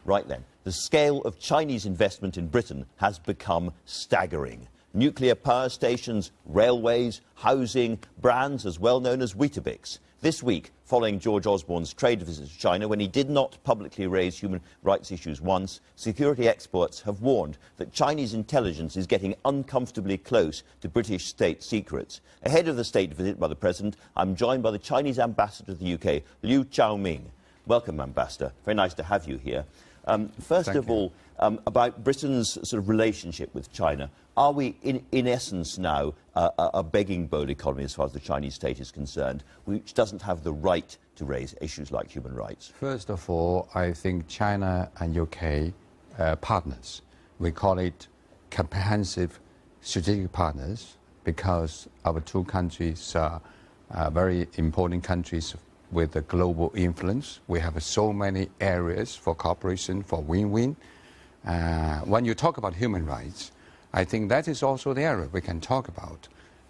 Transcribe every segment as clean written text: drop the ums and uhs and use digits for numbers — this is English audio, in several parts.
Right then, the scale of Chinese investment in Britain has become staggering. Nuclear power stations, railways, housing, brands as well known as Weetabix. This week, following George Osborne's trade visit to China, when he did not publicly raise human rights issues once, security experts have warned that Chinese intelligence is getting uncomfortably close to British state secrets. Ahead of the state visit by the President, I'm joined by the Chinese ambassador to the UK, Liu Chaoming. Welcome, Ambassador. Very nice to have you here. First of all, about Britain's sort of relationship with China. Are we, in essence now, a begging bowl economy as far as the Chinese state is concerned, which doesn't have the right to raise issues like human rights? First of all, I think China and UK partners. We call it comprehensive strategic partners because our two countries are very important countries with a global influence. We have so many areas for cooperation, for win-win. When you talk about human rights, I think that is also the area we can talk about.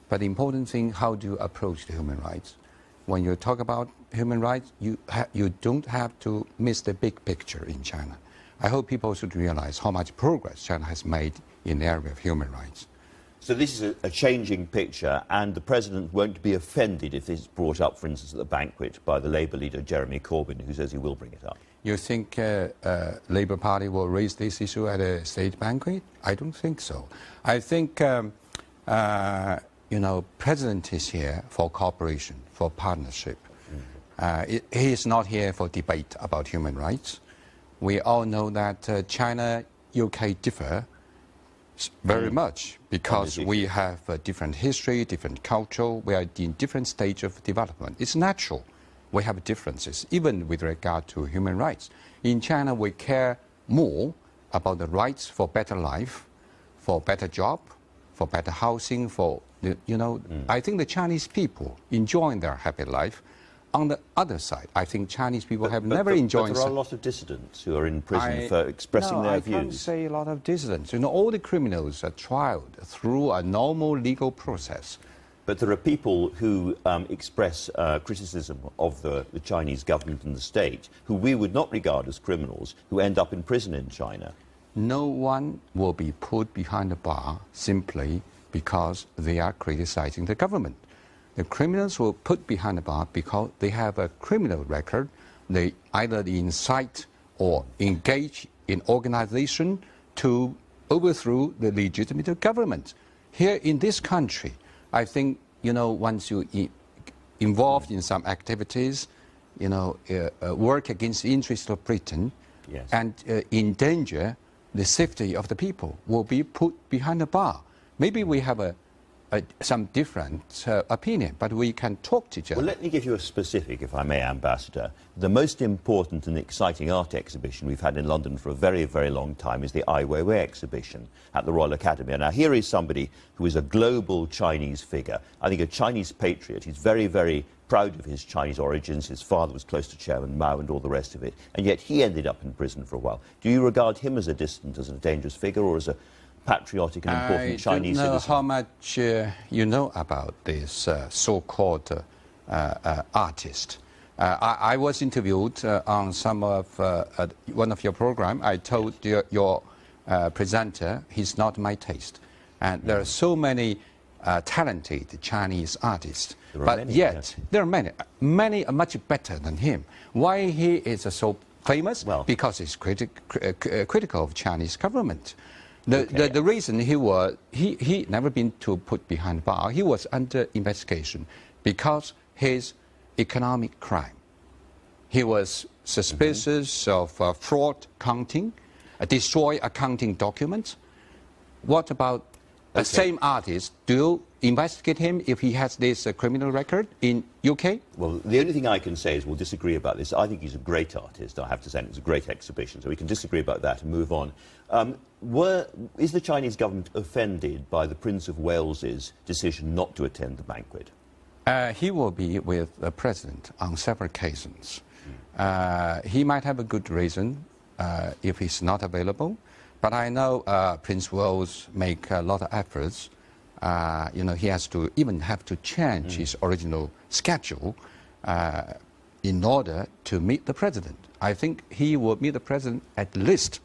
But the important thing, how do you approach the human rights? When you talk about human rights, you don't have to miss the big picture in China. I hope people should realize how much progress China has made in the area of human rights. So this is a changing picture, and the President won't be offended if this is brought up, for instance, at the banquet by the Labour leader Jeremy Corbyn, who says he will bring it up. You think Labour Party will raise this issue at a state banquet? I don't think so. I think, President is here for cooperation, for partnership. He is not here for debate about human rights. We all know that China, UK differ very much because we have a different history, different culture. We are in different stage of development. It's natural. We have differences, even with regard to human rights. In China, we care more about the rights for better life, for better job, for better housing, I think the Chinese people enjoying their happy life. On the other side, I think Chinese people have never enjoyed... But there are a lot of dissidents who are in prison for expressing their views. I can't say a lot of dissidents. All the criminals are tried through a normal legal process. But there are people who express criticism of the Chinese government and the state, who we would not regard as criminals, who end up in prison in China. No one will be put behind the bar simply because they are criticizing the government. The criminals were put behind the bar because they have a criminal record. They either incite or engage in organization to overthrow the legitimate government. Here in this country, I think, once you involved in some activities, work against the interests of Britain, yes, and endanger the safety of the people, will be put behind the bar. Maybe we have some different opinion, but we can talk to each other. Well, let me give you a specific, if I may, Ambassador. The most important and exciting art exhibition we've had in London for a very, very long time is the Ai Weiwei exhibition at the Royal Academy. And now here is somebody who is a global Chinese figure, I think a Chinese patriot. He's very, very proud of his Chinese origins. His father was close to Chairman Mao and all the rest of it. And yet he ended up in prison for a while. Do you regard him as a dissident, as a dangerous figure, or as a patriotic and important Chinese citizen? I don't know how much you know about this so-called artist. I was interviewed on some of one of your programs. I told your presenter he's not my taste. And there are so many talented Chinese artists. But yet, there are many are much better than him. Why he is so famous? Well, because he's critical of Chinese government. The reason he never been put behind bar. He was under investigation because his economic crime. He was suspicious of fraud counting, destroy accounting documents. What about the same artist? Do you investigate him if he has this criminal record in UK? Well, the only thing I can say is we'll disagree about this. I think he's a great artist, I have to say, and it was a great exhibition, so we can disagree about that and move on. Is the Chinese government offended by the Prince of Wales's decision not to attend the banquet? He will be with the President on several occasions. He might have a good reason if he's not available. But I know Prince Wales make a lot of efforts. He has to even have to change his original schedule in order to meet the president. I think he will meet the president at least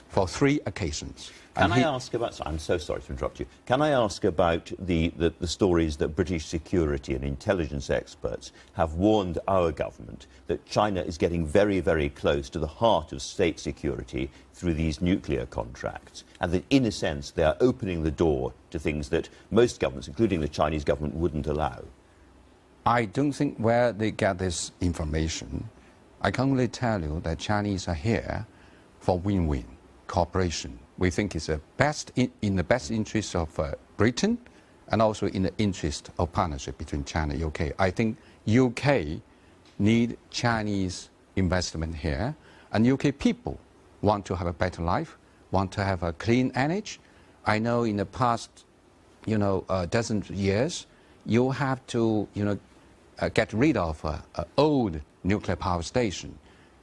for 3 occasions. Can I ask about... I'm so sorry to interrupt you. Can I ask about the stories that British security and intelligence experts have warned our government that China is getting very, very close to the heart of state security through these nuclear contracts, and that, in a sense, they are opening the door to things that most governments, including the Chinese government, wouldn't allow? I don't think where they get this information. I can only tell you that Chinese are here for win-win cooperation. We think it's in the best interest of Britain and also in the interest of partnership between China and UK. I think UK need Chinese investment here, and UK people want to have a better life, want to have a clean energy. I know in the past, dozen years, you have to, get rid of an old nuclear power station,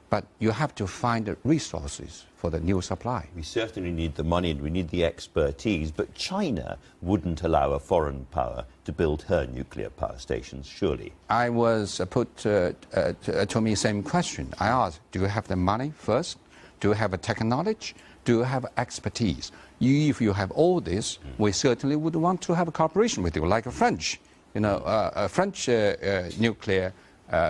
but you have to find the resources for the new supply. We certainly need the money and we need the expertise, but China wouldn't allow a foreign power to build her nuclear power stations, surely. I was put to me the same question. I asked, do you have the money first? Do you have a technology? Do you have expertise? If you have all this, we certainly would want to have a cooperation with you, like a French. French nuclear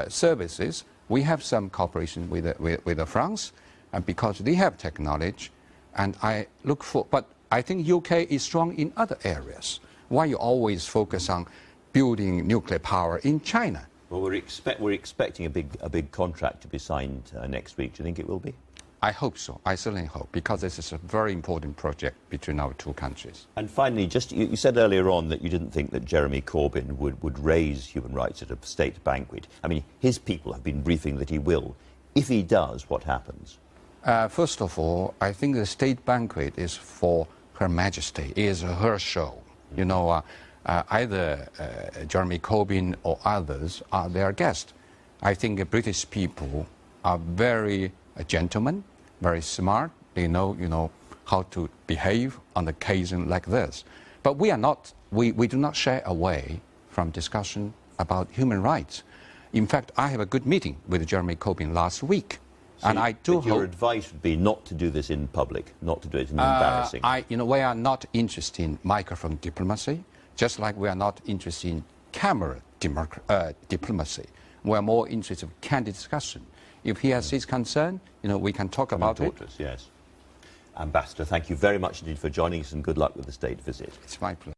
services, we have some cooperation with France, and because they have technology, and I look for, but I think UK is strong in other areas. Why you always focus on building nuclear power in China? Well, we're expecting a big contract to be signed next week. Do you think it will be? I hope so. I certainly hope, because this is a very important project between our 2 countries. And finally, you said earlier on that you didn't think that Jeremy Corbyn would raise human rights at a state banquet. I mean, his people have been briefing that he will. If he does, what happens? First of all, I think the state banquet is for Her Majesty. It is her show. Either Jeremy Corbyn or others are their guests. I think the British people are very gentlemen, very smart. They know, how to behave on occasion like this. But we do not shy away from discussion about human rights. In fact, I have a good meeting with Jeremy Corbyn last week. So and I do hope... Your advice would be not to do this in public, not to do it in embarrassing... we are not interested in microphone diplomacy, just like we are not interested in camera diplomacy. We are more interested in candid discussion. If he has his concern, we can talk about it. Yes. Ambassador, thank you very much indeed for joining us, and good luck with the state visit. It's my pleasure.